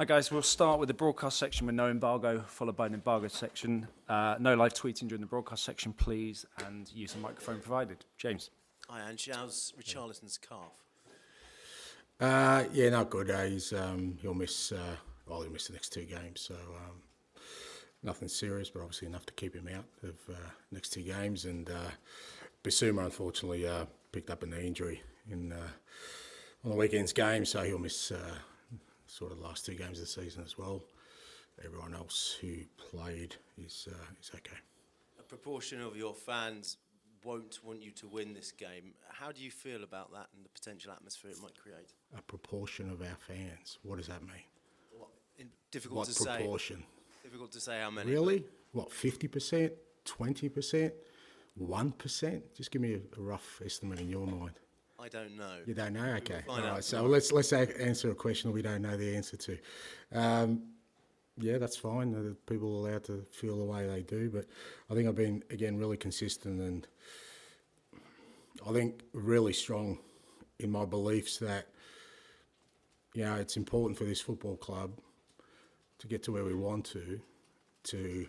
Hi guys, we'll start with the broadcast section with no embargo, followed by an embargo section. No live tweeting during the broadcast section, please, and use the microphone provided. James. Hi Ange, how's Richarlison's calf? Yeah, not good. He'll miss. He'll miss the next 2 games. So nothing serious, but obviously enough to keep him out of next 2 games. And Bissouma, unfortunately, picked up a knee injury on the weekend's game, so he'll miss sort of the last 2 games of the season as well. Everyone else who played is okay. A proportion of your fans won't want you to win this game. How do you feel about that and the potential atmosphere it might create? A proportion of our fans. What does that mean? Difficult What to say. proportion? Difficult to say how many. Really? What, 50%? 20%? 1%? Just give me a rough estimate in your mind. I don't know. You don't know? Okay. We'll All right. So tomorrow. let's answer a question we don't know the answer to. Yeah, that's fine. People are allowed to feel the way they do, but I think I've been, again, really consistent and I think really strong in my beliefs that, you know, it's important for this football club to get to where we want to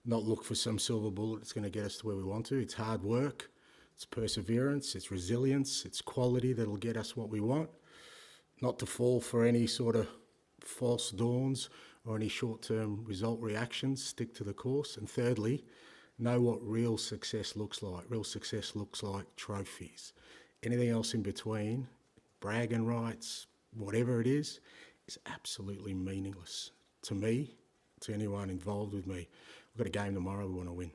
not look for some silver bullet that's going to get us to where we want to. It's hard work, it's perseverance, it's resilience, it's quality that'll get us what we want. Not to fall for any sort of false dawns or any short-term result reactions, stick to the course. And thirdly, know what real success looks like. Real success looks like trophies. Anything else in between, bragging rights, whatever it is absolutely meaningless to me, to anyone involved with me. We've got a game tomorrow we want to win.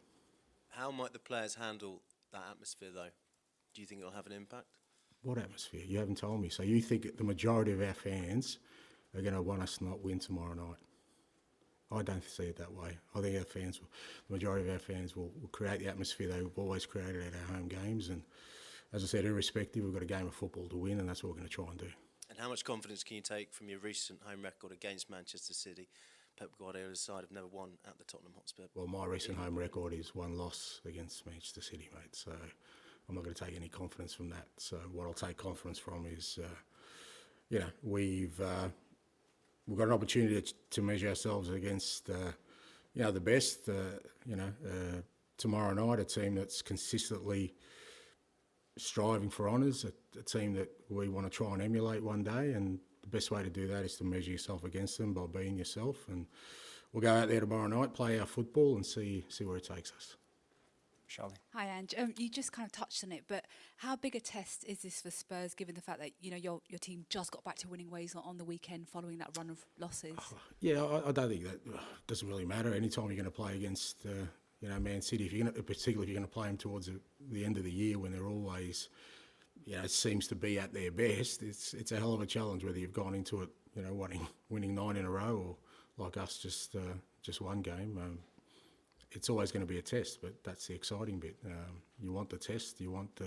How might the players handle that atmosphere, though? Do you think it'll have an impact? What atmosphere? You haven't told me. So you think the majority of our fans are going to want us to not win tomorrow night? I don't see it that way. I think the majority of our fans will create the atmosphere they've always created at our home games. And as I said, irrespective, we've got a game of football to win, and that's what we're going to try and do. And how much confidence can you take from your recent home record against Manchester City? Pep Guardiola's side have never won at the Tottenham Hotspur. Well, my recent home record is 1 loss against Manchester City, mate. So I'm not going to take any confidence from that. So what I'll take confidence from is, we've got an opportunity to measure ourselves against, the best. Tomorrow night, a team that's consistently striving for honours, a team that we want to try and emulate one day, and the best way to do that is to measure yourself against them by being yourself. And we'll go out there tomorrow night, play our football, and see where it takes us. Charlie. Hi, Ange. You just kind of touched on it, but how big a test is this for Spurs, given the fact that your team just got back to winning ways on the weekend following that run of losses? Yeah, I don't think that doesn't really matter. Anytime you're going to play against, Man City, particularly if you're going to play them towards the end of the year when they're always, it seems to be at their best. It's a hell of a challenge whether you've gone into it, winning 9 in a row, or like us, just one game. It's always going to be a test, but that's the exciting bit. You want the test, you want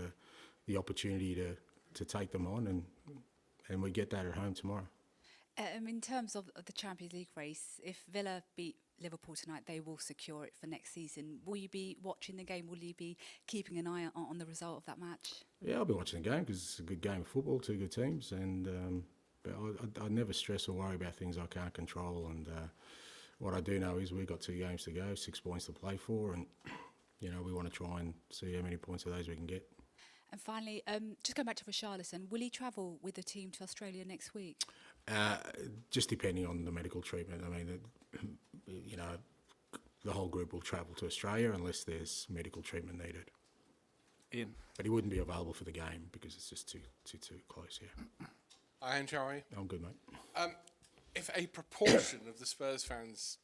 the opportunity to take them on, and we get that at home tomorrow. In terms of the Champions League race, if Villa beat Liverpool tonight, they will secure it for next season. Will you be watching the game? Will you be keeping an eye on the result of that match? Yeah, I'll be watching the game because it's a good game of football, 2 good teams, and but I never stress or worry about things I can't control. And what I do know is we've got 2 games to go, 6 points to play for, and we want to try and see how many points of those we can get. And finally, just going back to Richarlison, will he travel with the team to Australia next week? Just depending on the medical treatment. I mean, the whole group will travel to Australia unless there's medical treatment needed. Ian. But he wouldn't be available for the game because it's just too close, yeah. Hi, Ange, how are you? I'm good, mate. If a proportion of the Spurs fans,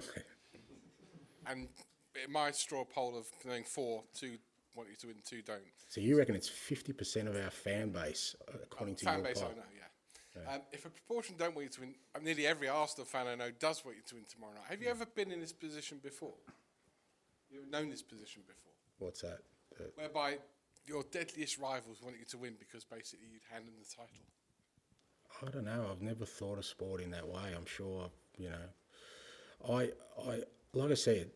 and it might straw a poll of knowing 4, 2 want you to win, 2 don't. So you reckon it's 50% of our fan base, according to your fan base, poll? I know, yeah. If a proportion don't want you to win, nearly every Arsenal fan I know does want you to win tomorrow night. Have you ever been in this position before? You've known this position before? What's that? Whereby your deadliest rivals want you to win because basically you'd hand them the title. I don't know. I've never thought of sport in that way. I'm sure, I like I said,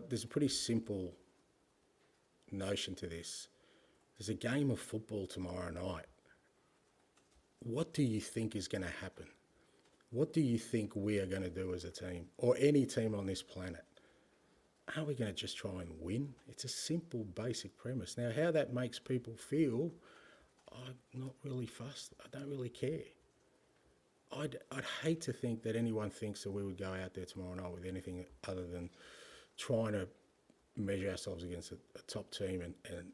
there's a pretty simple notion to this. There's a game of football tomorrow night. what do you think is going to happen? What do you think we are going to do as a team, or any team on this planet? Are we going to just try and win? It's a simple, basic premise. Now, how that makes people feel, I'm not really fussed. I don't really care. I'd hate to think that anyone thinks that we would go out there tomorrow night with anything other than trying to measure ourselves against a top team and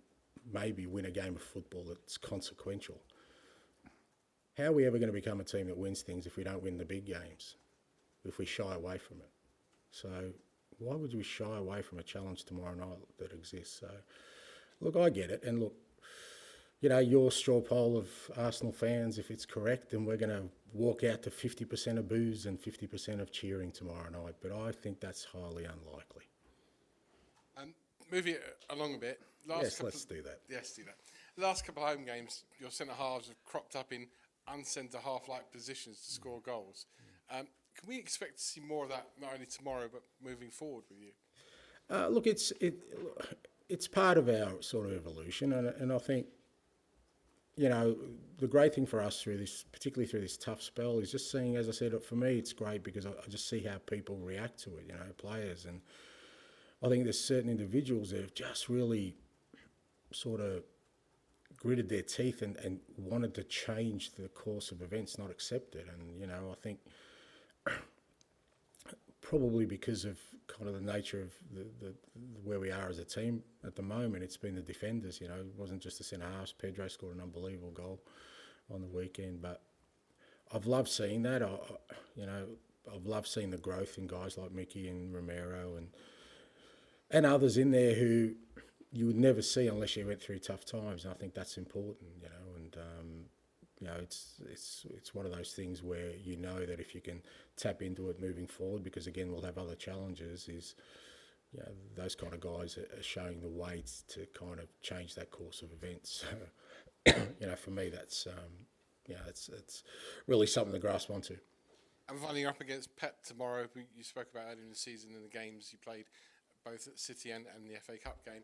maybe win a game of football that's consequential. How are we ever going to become a team that wins things if we don't win the big games, if we shy away from it? So why would we shy away from a challenge tomorrow night that exists? So, look, I get it. And look, you know, your straw poll of Arsenal fans, if it's correct, then we're going to walk out to 50% of boos and 50% of cheering tomorrow night. But I think that's highly unlikely. Moving it along a bit. Yes, let's do that. Yes, do that. Last couple of home games, your centre halves have cropped up in uncentre half-like positions to score goals. Can we expect to see more of that not only tomorrow but moving forward with you? Look, it's part of our sort of evolution, and I think, you know, the great thing for us through this, particularly through this tough spell, is just seeing, as I said, for me, it's great because I just see how people react to it, you know, players. And I think there's certain individuals that have just really sort of gritted their teeth and wanted to change the course of events, not accept it. And, you know, I think probably because of kind of the nature of the where we are as a team at the moment, it's been the defenders, you know. It wasn't just the centre-halves. Pedro scored an unbelievable goal on the weekend. But I've loved seeing that. I've loved seeing the growth in guys like Mickey and Romero and others in there who you would never see unless you went through tough times. And I think that's important, you know. And you know, it's one of those things where you know that if you can tap into it moving forward, because again we'll have other challenges, is, you know, those kind of guys are showing the way to kind of change that course of events. So, you know, for me that's it's really something to grasp onto. And finally, you're up against Pep tomorrow, who you spoke about earlier in the season in the games you played, both at City and the FA Cup game.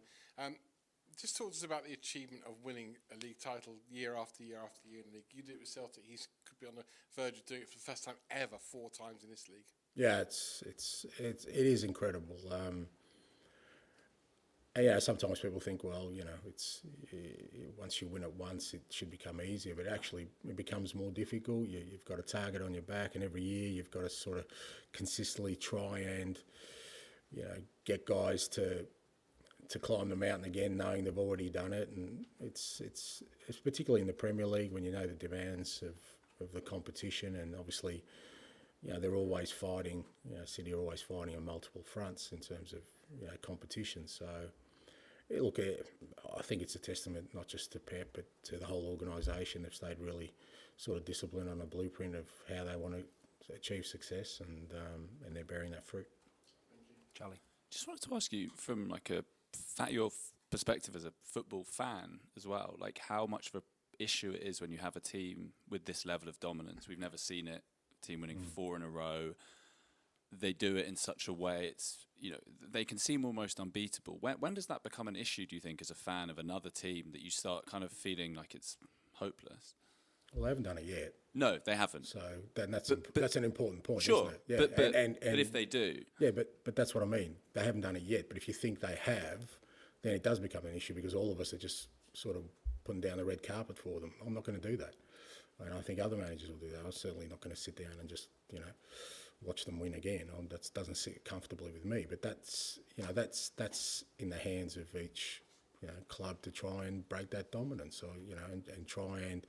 Just talk to us about the achievement of winning a league title year after year after year in the league. You did it with Celtic. He could be on the verge of doing it for the first time ever 4 times in this league. Yeah, it is incredible. Yeah, sometimes people think, well, you know, it's once you win it once, it should become easier. But actually, it becomes more difficult. You've got a target on your back, and every year you've got to sort of consistently try and, you know, get guys to climb the mountain again, knowing they've already done it. And it's particularly in the Premier League, when you know the demands of the competition, and obviously, you know, they're always fighting. You know, City are always fighting on multiple fronts in terms of, you know, competition. So, look, I think it's a testament not just to Pep but to the whole organisation. They've stayed really sort of disciplined on a blueprint of how they want to achieve success, and they're bearing that fruit. Charlie. Just wanted to ask you, from like your perspective as a football fan as well, like how much of an issue it is when you have a team with this level of dominance. We've never seen it. Team winning 4 in a row. They do it in such a way, it's, you know, they can seem almost unbeatable. When does that become an issue, do you think, as a fan of another team, that you start kind of feeling like it's hopeless? Well, they haven't done it yet. No, they haven't. So that's an important point, sure, isn't it? Yeah, but if they do... Yeah, but that's what I mean. They haven't done it yet. But if you think they have, then it does become an issue, because all of us are just sort of putting down the red carpet for them. I'm not going to do that. And I think other managers will do that. I'm certainly not going to sit down and just, you know, watch them win again. That doesn't sit comfortably with me. But that's in the hands of each, you know, club to try and break that dominance, or, you know, and try and,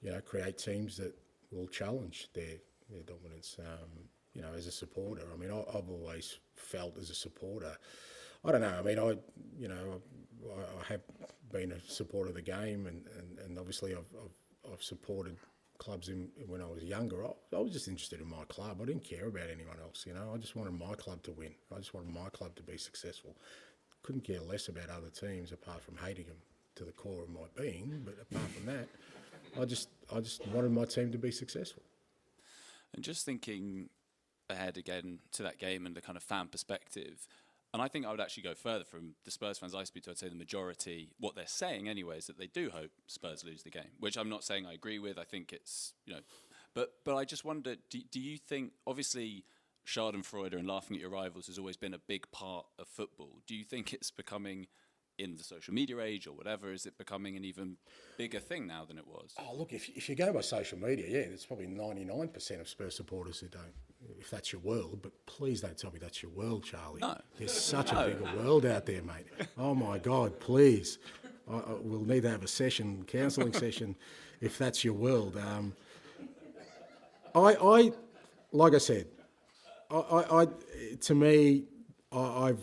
you know, create teams that will challenge their dominance. You know, as a supporter, I mean, I've always felt as a supporter, I don't know. I mean, I have been a supporter of the game, and obviously I've supported clubs when I was younger. I was just interested in my club. I didn't care about anyone else, you know. I just wanted my club to win. I just wanted my club to be successful. Couldn't care less about other teams, apart from hating them to the core of my being. But apart from that, I just wanted my team to be successful. And just thinking ahead again to that game and the kind of fan perspective, And I think I would actually go further. From the Spurs fans I speak to, I'd say the majority, what they're saying anyway, is that they do hope Spurs lose the game, which I'm not saying I agree with. I think it's, but I just wonder, do you think, obviously, Schadenfreude and laughing at your rivals has always been a big part of football. Do you think it's becoming, in the social media age or whatever, is it becoming an even bigger thing now than it was? Oh, look, if you go by social media, yeah, there's probably 99% of Spurs supporters who don't, if that's your world, but please don't tell me that's your world, Charlie. No. There's such a bigger world out there, mate. Oh, my God, please. We'll need to have a counselling session, if that's your world. Like I said, to me, I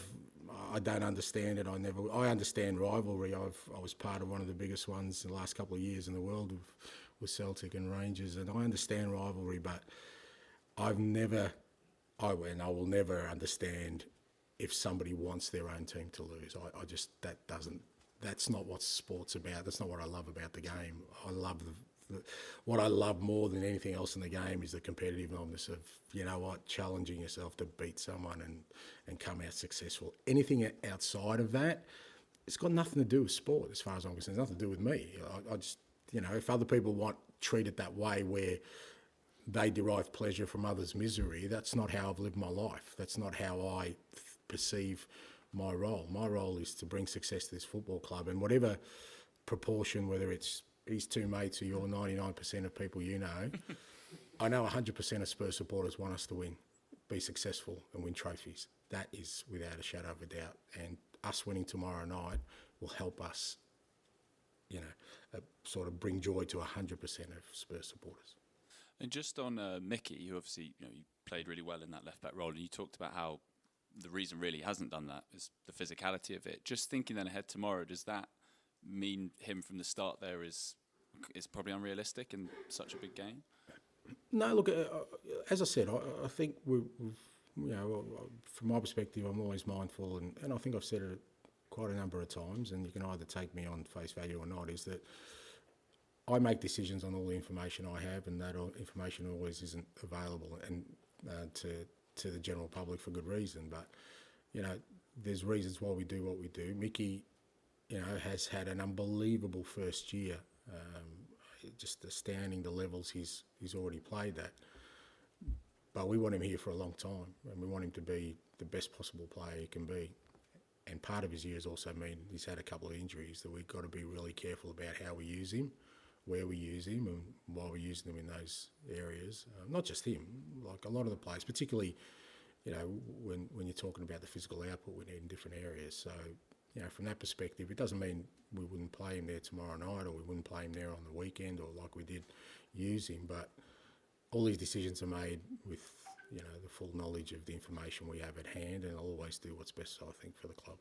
don't understand it. I understand rivalry. I was part of one of the biggest ones in the last couple of years in the world with Celtic and Rangers, and I understand rivalry, but I will never understand if somebody wants their own team to lose. That's not what sport's about. That's not what I love about the game. I love what I love more than anything else in the game is the competitiveness of, challenging yourself to beat someone and come out successful. Anything outside of that, it's got nothing to do with sport as far as I'm concerned. It's nothing to do with me. I just, if other people treat it that way where they derive pleasure from others' misery, that's not how I've lived my life. That's not how I perceive my role. My role is to bring success to this football club, and whatever proportion, whether it's these two mates or your 99% of people I know 100% of Spurs supporters want us to win, be successful and win trophies. That is without a shadow of a doubt. And us winning tomorrow night will help us, sort of bring joy to 100% of Spurs supporters. And just on Mickey, who obviously he played really well in that left-back role, and you talked about how the reason really hasn't done that is the physicality of it. Just thinking then ahead tomorrow, does that mean him from the start there is probably unrealistic in such a big game? No, look, as I said, I think from my perspective, I'm always mindful, and I think I've said it quite a number of times, and you can either take me on face value or not, is that I make decisions on all the information I have, and that information always isn't available and to the general public for good reason. But, there's reasons why we do what we do. Mickey, has had an unbelievable first year. Just astounding the levels he's already played at. But we want him here for a long time, and we want him to be the best possible player he can be. And part of his year has also mean he's had a couple of injuries that we've got to be really careful about how we use him, where we use him, and why we're using him in those areas. Not just him, like a lot of the players, particularly, when you're talking about the physical output we need in different areas. So, from that perspective, it doesn't mean we wouldn't play him there tomorrow night, or we wouldn't play him there on the weekend, or like we did use him. But all these decisions are made with, the full knowledge of the information we have at hand, and I'll always do what's best, I think, for the club.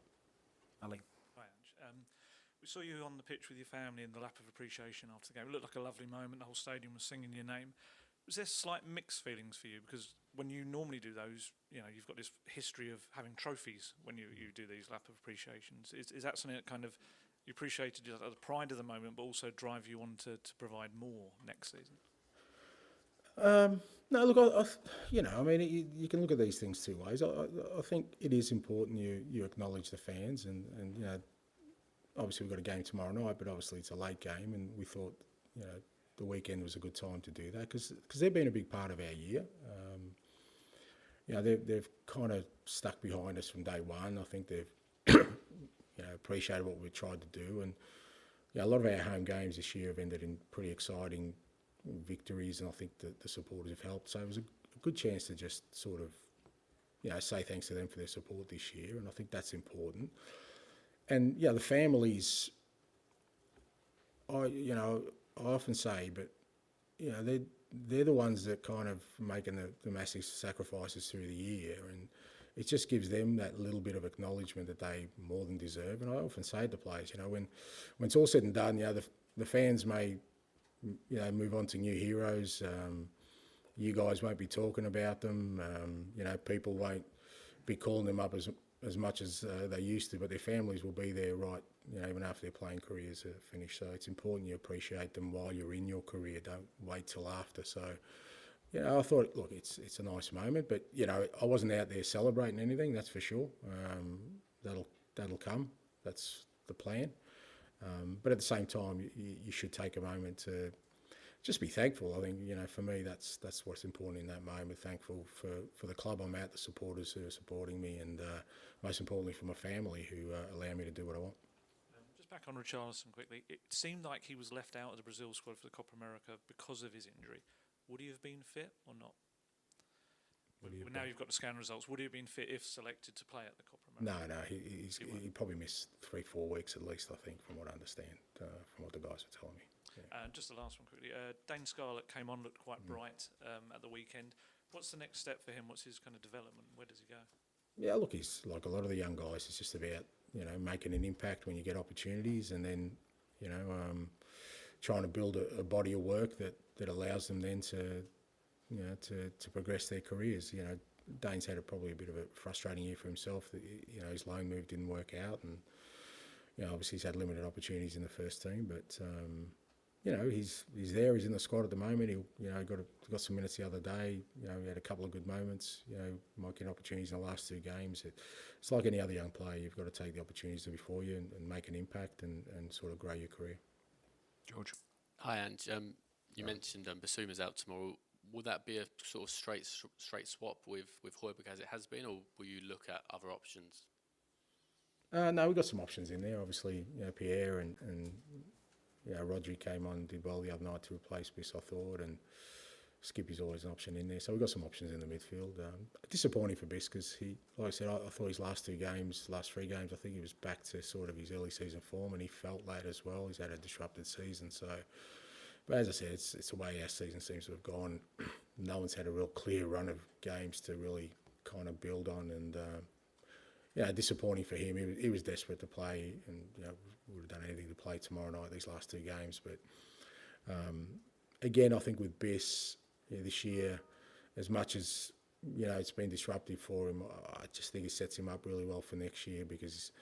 Ali. Hi, Ange. We saw you on the pitch with your family in the lap of appreciation after the game. It looked like a lovely moment. The whole stadium was singing your name. Was there slight mixed feelings for you? Because when you normally do those, you've got this history of having trophies when you do these lap of appreciations. Is that something that kind of you appreciated the pride of the moment, but also drive you on to provide more next season? No, look, you can look at these things two ways. I think it is important you acknowledge the fans, and obviously we've got a game tomorrow night, but obviously it's a late game, and we thought, the weekend was a good time to do that because they've been a big part of our year. They've kind of stuck behind us from day one. I think they've appreciated what we've tried to do, and a lot of our home games this year have ended in pretty exciting victories, and I think that the supporters have helped. So it was a good chance to just sort of say thanks to them for their support this year, and I think that's important. And the families, I often say, but they're the ones that kind of making the massive sacrifices through the year, and it just gives them that little bit of acknowledgement that they more than deserve. And I often say to players, when it's all said and done, the fans may move on to new heroes. You guys won't be talking about them. People won't be calling them up as much as they used to, but their families will be there, right? Even after their playing careers are finished. So it's important you appreciate them while you're in your career. Don't wait till after. So You know, I thought, look, it's a nice moment, but you know, I wasn't out there celebrating anything. That's for sure. That'll come. That's the plan. But at the same time, you should take a moment to just be thankful. I think, you know, for me, that's what's important in that moment. Thankful for the club I'm at, the supporters who are supporting me, and most importantly for my family who allow me to do what I want. Just back on Richarlison quickly, it seemed like he was left out of the Brazil squad for the Copa America because of his injury. Would he have been fit or not? Now you've got the scan results. Would he have been fit if selected to play at the Copa America? No, he probably missed 3-4 weeks at least, I think, from what I understand, from what the guys are telling me. Yeah. Just the last one quickly. Dane Scarlett came on, looked quite bright at the weekend. What's the next step for him? What's his kind of development? Where does he go? Yeah, look, he's like a lot of the young guys. It's just about, you know, making an impact when you get opportunities, and then, you know, trying to build a body of work that allows them then to, you know, to progress their careers. You know, Dane's had probably a bit of a frustrating year for himself. That, you know, his loan move didn't work out, and you know, obviously he's had limited opportunities in the first team, but. You know, he's there. He's in the squad at the moment. He, you know, got some minutes the other day. You know, he had a couple of good moments. You know, might get opportunities in the last 2 games. It's like any other young player. You've got to take the opportunities that are before you and make an impact and sort of grow your career. George. Hi, Ange. You mentioned Basuma's out tomorrow. Will that be a sort of straight swap with Højbjerg as it has been, or will you look at other options? No, we've got some options in there. Obviously, you know, Pierre and you know, Rodri came on, did well the other night to replace Biss, I thought, and Skippy's always an option in there. So we've got some options in the midfield. Disappointing for Biss because he, like I said, I thought his last 3 games, I think he was back to sort of his early season form, and he felt that as well. He's had a disrupted season. So, but as I said, it's the way our season seems to have gone. No one's had a real clear run of games to really kind of build on, and yeah, disappointing for him. He was desperate to play, and you know, would have done anything to play tomorrow night, these last 2 games. But again, I think with Biss, you know, this year, as much as, you know, it's been disruptive for him, I just think it sets him up really well for next year because,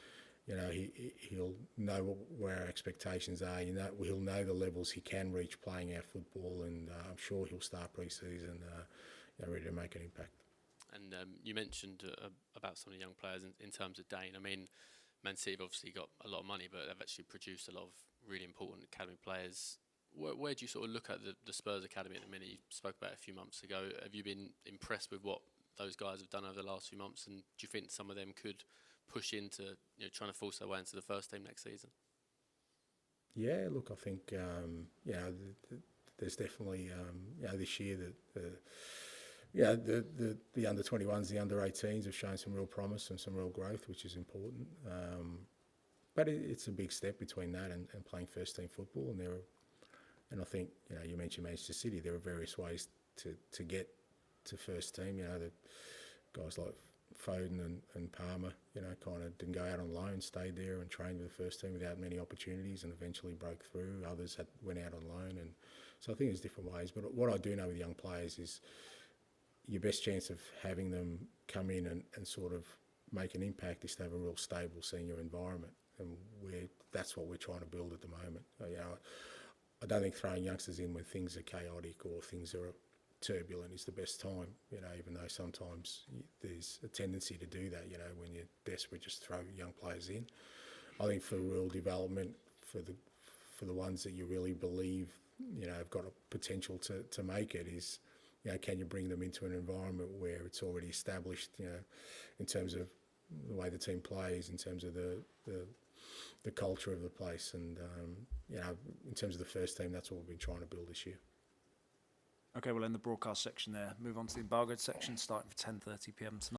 you know, he'll know where our expectations are. You know, he'll know the levels he can reach playing our football, and I'm sure he'll start pre-season you know, ready to make an impact. And you mentioned about some of the young players in terms of Dane. I mean, Man City have obviously got a lot of money, but they've actually produced a lot of really important academy players. Where do you sort of look at the Spurs academy at the minute? You spoke about it a few months ago. Have you been impressed with what those guys have done over the last few months? And do you think some of them could push into, you know, trying to force their way into the first team next season? Yeah, look, I think you know, there's definitely you know, this year the under 21s, the under 18s have shown some real promise and some real growth, which is important. But it's a big step between that and playing first team football. And I think, you know, you mentioned Manchester City. There are various ways to get to first team. You know, the guys like Foden and Palmer, you know, kind of didn't go out on loan, stayed there and trained with the first team without many opportunities, and eventually broke through. Others went out on loan, and so I think there's different ways. But what I do know with young players is your best chance of having them come in and sort of make an impact is to have a real stable senior environment, and that's what we're trying to build at the moment. You know, I don't think throwing youngsters in when things are chaotic or things are turbulent is the best time. You know, even though sometimes there's a tendency to do that. You know, when you're desperate, just throw young players in. I think for real development, for the ones that you really believe, you know, have got a potential to make it is, you know, can you bring them into an environment where it's already established, you know, in terms of the way the team plays, in terms of the culture of the place, and you know, in terms of the first team, that's what we've been trying to build this year. Okay, we'll end the broadcast section there. Move on to the embargoed section, starting for 10:30 p.m. tonight.